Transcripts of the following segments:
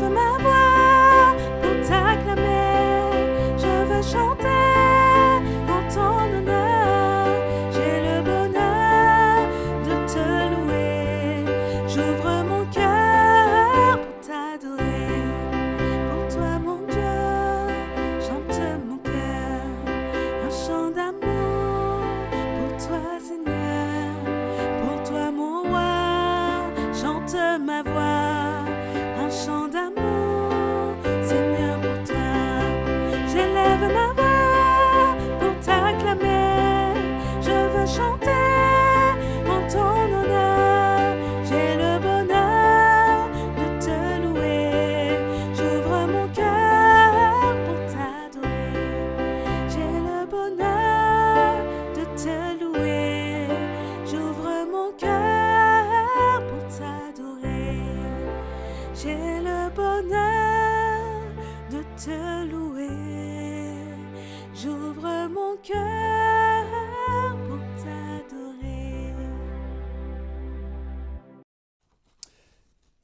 J'élève ma voix pour t'acclamer. Je veux chanter en ton honneur. J'ai le bonheur de te louer. J'ouvre mon cœur pour t'adorer. Pour toi, mon Dieu, chante mon cœur. Un chant d'amour pour toi, Seigneur. Pour toi, mon roi, chante ma voix. Un chant d'amour, Seigneur, pour toi. J'élève ma voix pour t'acclamer. Je veux chanter en ton honneur. J'ai le bonheur de te louer. J'ouvre mon cœur pour t'adorer. J'ai le bonheur de te louer. J'ouvre mon cœur pour t'adorer. J'ai le bonheur de te louer. J'ouvre mon cœur pour t'adorer.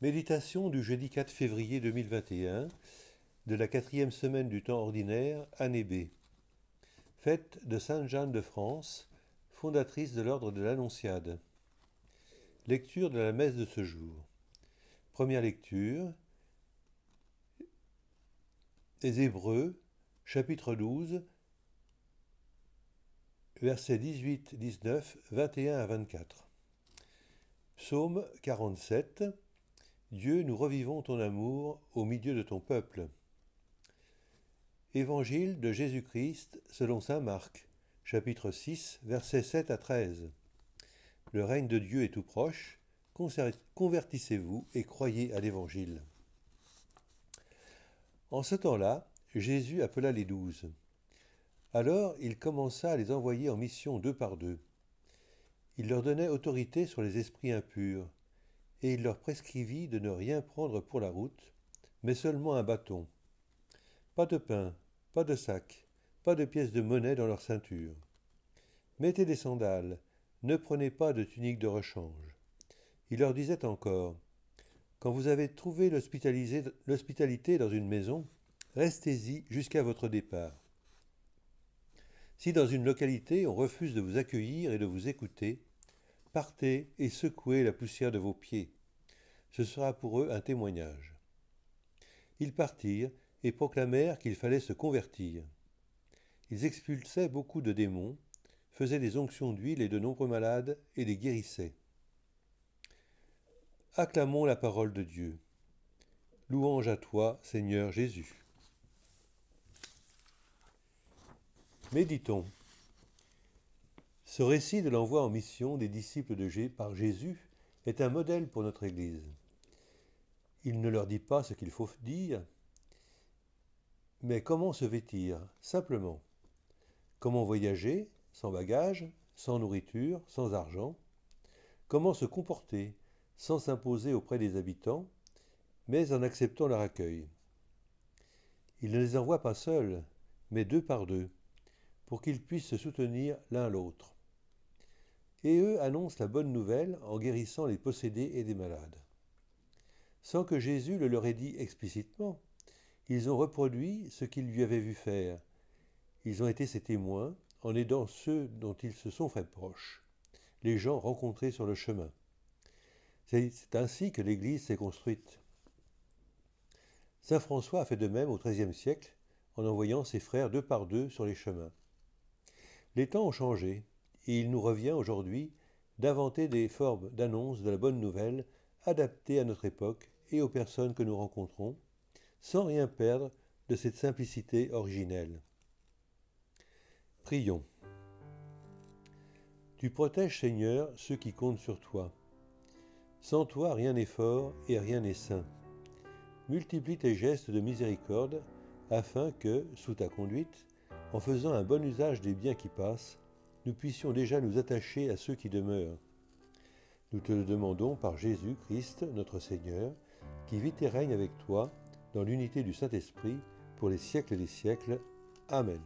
Méditation du jeudi 4 février 2021 de la 4e semaine du temps ordinaire, année B. Fête de Sainte Jeanne de France, fondatrice de l'ordre de l'Annonciade. Lecture de la messe de ce jour. Première lecture, les Hébreux, chapitre 12, versets 18, 19, 21 à 24. Psaume 47. Dieu, nous revivons ton amour au milieu de ton peuple. Évangile de Jésus-Christ selon saint Marc, chapitre 6, versets 7 à 13. Le règne de Dieu est tout proche, convertissez-vous et croyez à l'Évangile. En ce temps-là, Jésus appela les 12. Alors il commença à les envoyer en mission 2 par 2. Il leur donnait autorité sur les esprits impurs, et il leur prescrivit de ne rien prendre pour la route, mais seulement un bâton. Pas de pain, pas de sac, pas de pièces de monnaie dans leur ceinture. Mettez des sandales, ne prenez pas de tunique de rechange. Il leur disait encore, quand vous avez trouvé l'hospitalité dans une maison, restez-y jusqu'à votre départ. Si dans une localité on refuse de vous accueillir et de vous écouter, partez et secouez la poussière de vos pieds. Ce sera pour eux un témoignage. Ils partirent et proclamèrent qu'il fallait se convertir. Ils expulsaient beaucoup de démons, faisaient des onctions d'huile et de nombreux malades et les guérissaient. Acclamons la parole de Dieu. Louange à toi, Seigneur Jésus. Méditons. Ce récit de l'envoi en mission des disciples par Jésus est un modèle pour notre Église. Il ne leur dit pas ce qu'il faut dire, mais comment se vêtir, simplement. Comment voyager, sans bagages, sans nourriture, sans argent. Comment se comporter, sans s'imposer auprès des habitants, mais en acceptant leur accueil. Il ne les envoie pas seuls, mais 2 par 2, pour qu'ils puissent se soutenir l'un l'autre. Et eux annoncent la bonne nouvelle en guérissant les possédés et des malades. Sans que Jésus le leur ait dit explicitement, ils ont reproduit ce qu'ils lui avaient vu faire. Ils ont été ses témoins en aidant ceux dont ils se sont fait proches, les gens rencontrés sur le chemin. C'est ainsi que l'Église s'est construite. Saint François a fait de même au XIIIe siècle en envoyant ses frères 2 par 2 sur les chemins. Les temps ont changé et il nous revient aujourd'hui d'inventer des formes d'annonce de la bonne nouvelle adaptées à notre époque et aux personnes que nous rencontrons, sans rien perdre de cette simplicité originelle. Prions. Tu protèges, Seigneur, ceux qui comptent sur toi. Sans toi, rien n'est fort et rien n'est saint. Multiplie tes gestes de miséricorde, afin que, sous ta conduite, en faisant un bon usage des biens qui passent, nous puissions déjà nous attacher à ceux qui demeurent. Nous te le demandons par Jésus-Christ, notre Seigneur, qui vit et règne avec toi, dans l'unité du Saint-Esprit, pour les siècles des siècles. Amen.